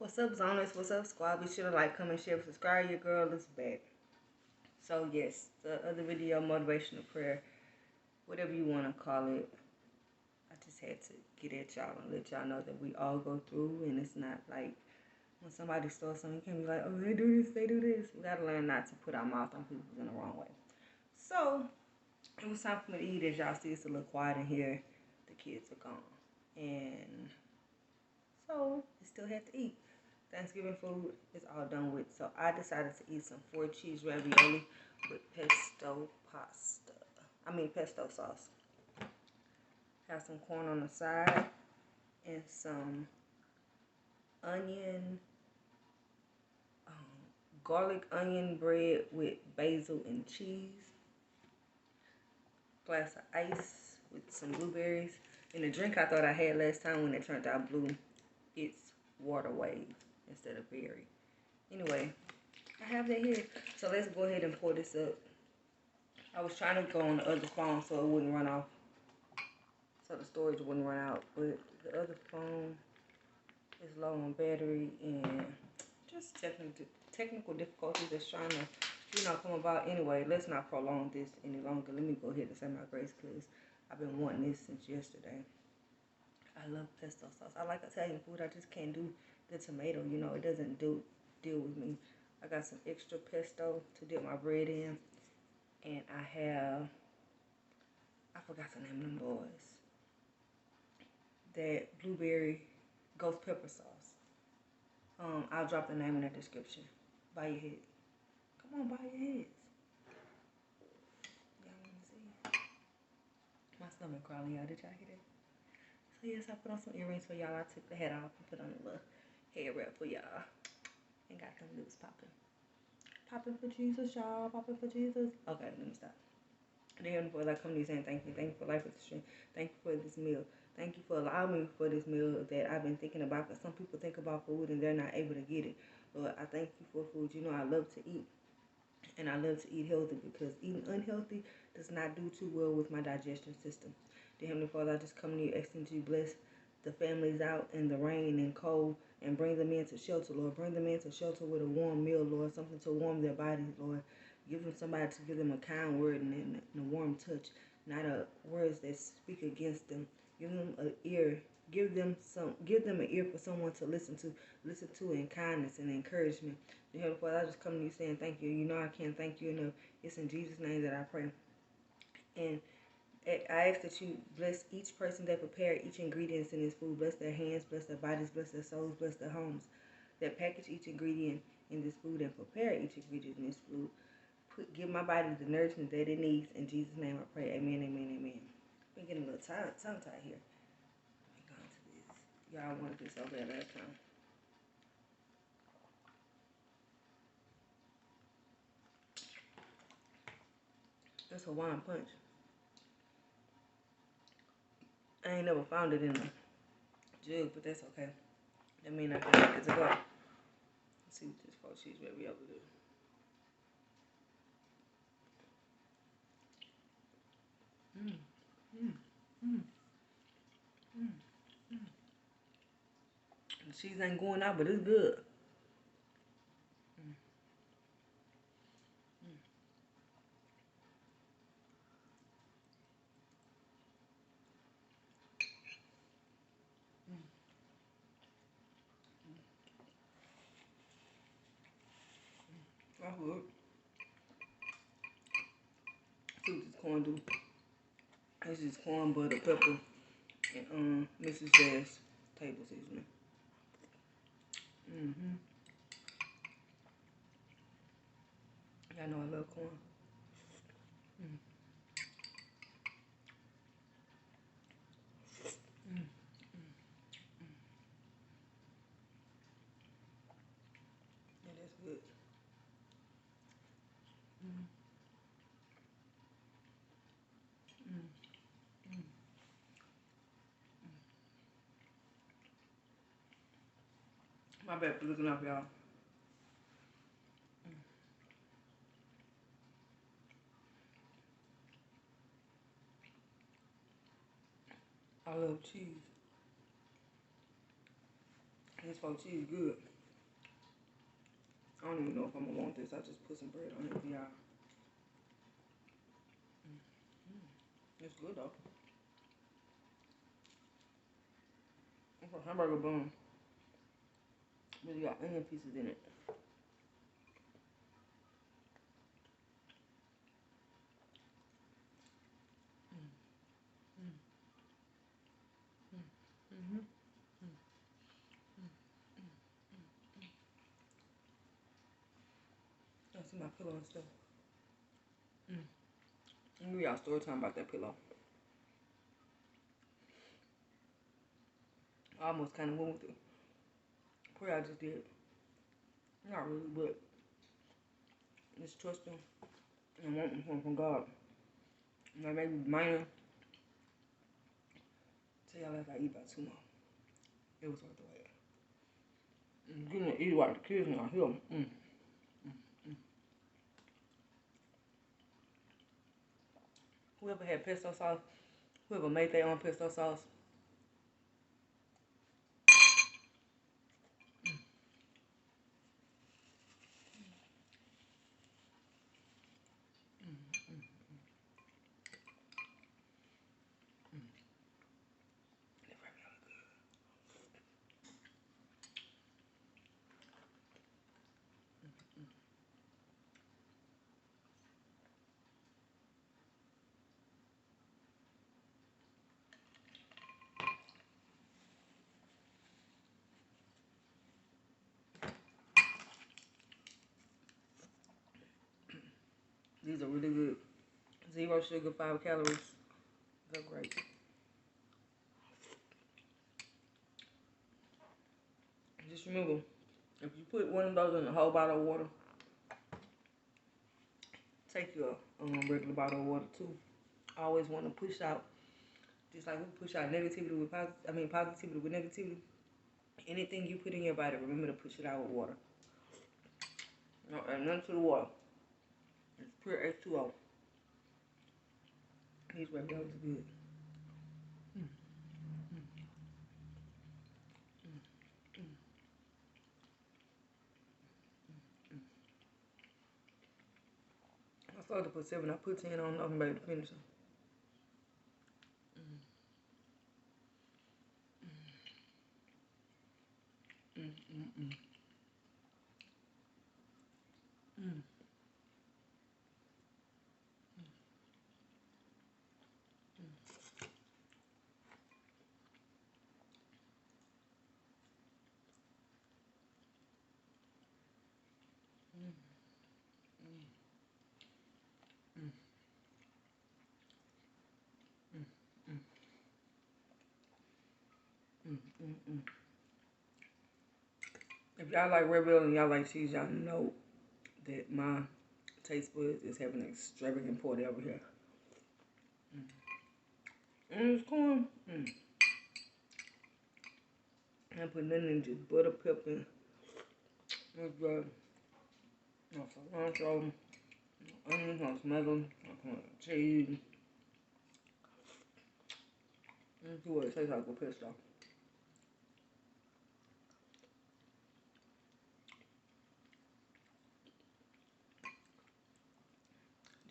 What's up, Zoners? What's up, squad? Be sure to like, comment, share, subscribe. Your girl is back. So, yes, the other video, motivational prayer, whatever you want to call it, I just had to get at y'all and let y'all know that we all go through, and it's not like when somebody starts something, you can't be like, oh, they do this, they do this. We got to learn not to put our mouth on people in the wrong way. So, it was time for me to eat. As y'all see, it's a little quiet in here. The kids are gone. And so, I still have to eat. Thanksgiving food is all done with, so I decided to eat some 4-cheese ravioli with pesto sauce. Have some corn on the side and some onion, garlic onion bread with basil and cheese. Glass of ice with some blueberries. And the drink I thought I had last time when it turned out blue, it's water wave instead of berry. Anyway, I have that here. So let's go ahead and pour this up. I was trying to go on the other phone so it wouldn't run off. So the storage wouldn't run out. But the other phone is low on battery and just technical difficulties that's trying to, come about. Anyway, let's not prolong this any longer. Let me go ahead and say my grace because I've been wanting this since yesterday. I love pesto sauce. I like Italian food. I just can't do the tomato. It doesn't deal with me. I got some extra pesto to dip my bread in. And I forgot the name of them boys. That blueberry ghost pepper sauce. I'll drop the name in the description. Bow your head. Come on, bow your heads. Y'all want to see? My stomach crawling, y'all. Did y'all hear that? So yes, I put on some earrings for y'all. I took the head off and put on a little head wrap for y'all. And got them lips popping. Popping for Jesus, y'all. Popping for Jesus. Okay, let me stop. Dear Heavenly Father, I come to you saying thank you. Thank you for life and strength. Thank you for this meal. Thank you for allowing me for this meal that I've been thinking about. Because some people think about food and they're not able to get it. Lord, I thank you for food. I love to eat. And I love to eat healthy because eating unhealthy does not do too well with my digestion system. Dear Heavenly Father, I just come to you asking you to bless the families out in the rain and cold and bring them into shelter, Lord. Bring them into shelter with a warm meal, Lord. Something to warm their bodies, Lord. Give them somebody to give them a kind word and a warm touch, not words that speak against them. Give them an ear. Give them an ear for someone to listen to in kindness and encouragement. Dear Heavenly Father, I just come to you saying thank you. I can't thank you enough. It's in Jesus' name that I pray. And I ask that you bless each person that prepare each ingredients in this food. Bless their hands, bless their bodies, bless their souls, bless their homes. That package each ingredient in this food and prepare each ingredient in this food. Give my body the nourishment that it needs. In Jesus' name I pray. Amen, amen, amen. Been getting a little tongue-tied here. Let me go into this. Y'all wanted this so bad last time. That's Hawaiian punch. I ain't never found it in a jug, but that's okay. That means I can make it to go. Let's see what this 4-cheese ravioli do. The cheese ain't going out, but it's good. That's good. See what this corn do. This is corn, butter, pepper, and Mrs. Jazz table seasoning. Y'all know I love corn. Yeah, that's good. My bad for looking up, y'all. I love cheese. This faux cheese good. I don't even know if I'm gonna want this. I just put some bread on it for y'all. It's good though. It's a hamburger bun. But it got onion pieces in it. I see my pillow and stuff. Let me y'all story time about that pillow. I almost kind of went with it. Pray I just did. Not really, but just trusting and wanting something from God. And I maybe minor. Tell y'all if I eat by tomorrow. It was worth the wait. I'm getting to eat while the kids not here. Whoever had pesto sauce, whoever made their own pesto sauce, these are really good. 0 sugar, 5 calories. They're great. Just remember, if you put one of those in a whole bottle of water, take your regular bottle of water too. I always want to push out, just like we push out negativity with positivity with negativity. Anything you put in your body, remember to push it out with water. No, add nothing to the water. It's pure H2O. These raviolis are good. I started to put 7. I put 10 on. I'm ready to finish them. If y'all like ravioli and y'all like cheese, y'all know that my taste buds is having an extravagant party over here. And it's corn. I put nothing in, just butter, pepper, and no cilantro, no onions, no tomatoes, no cheese. Let's see what it tastes like with pesto.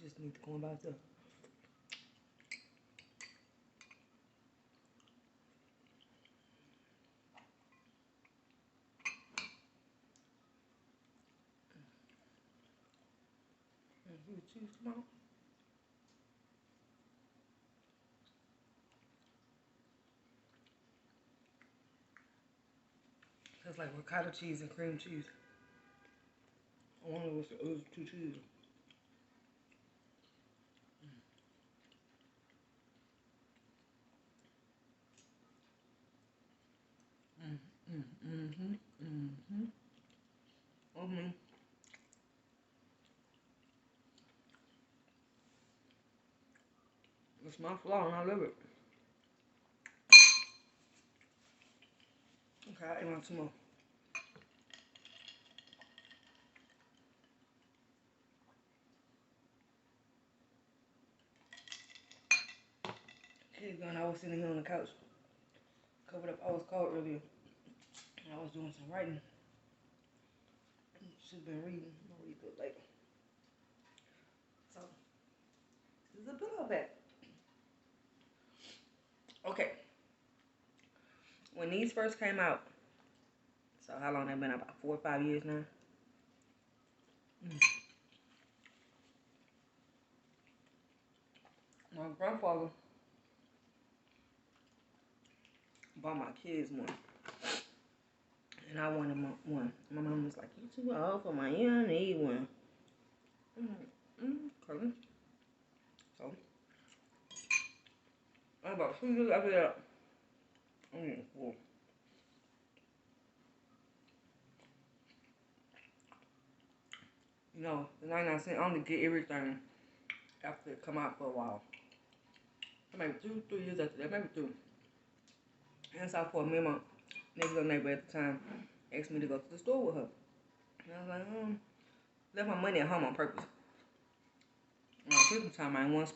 Just need to corn by itself. Cheese tomorrow. That's like ricotta cheese and cream cheese. I wonder what's the other two cheeses. It's my flaw and I love it. Okay, I ate one some more. Kids gone, I was sitting here on the couch. Covered up. I was cold earlier. I was doing some writing. She's been reading. I'll read it later. So, this is a pillow pet. Okay. When these first came out, so how long they been? About 4 or 5 years now. My grandfather bought my kids one, and I wanted one. My mom was like, "You too old for mine. You don't need one." I'm like, okay. So, about 2 years after that, well, you know, the 99 cent, I only get everything after it come out for a while. Maybe 2, 3 years after that, maybe 2. And so for me and my next door neighbor at the time asked me to go to the store with her. And I was like, left my money at home on purpose. Christmas time, I ain't want to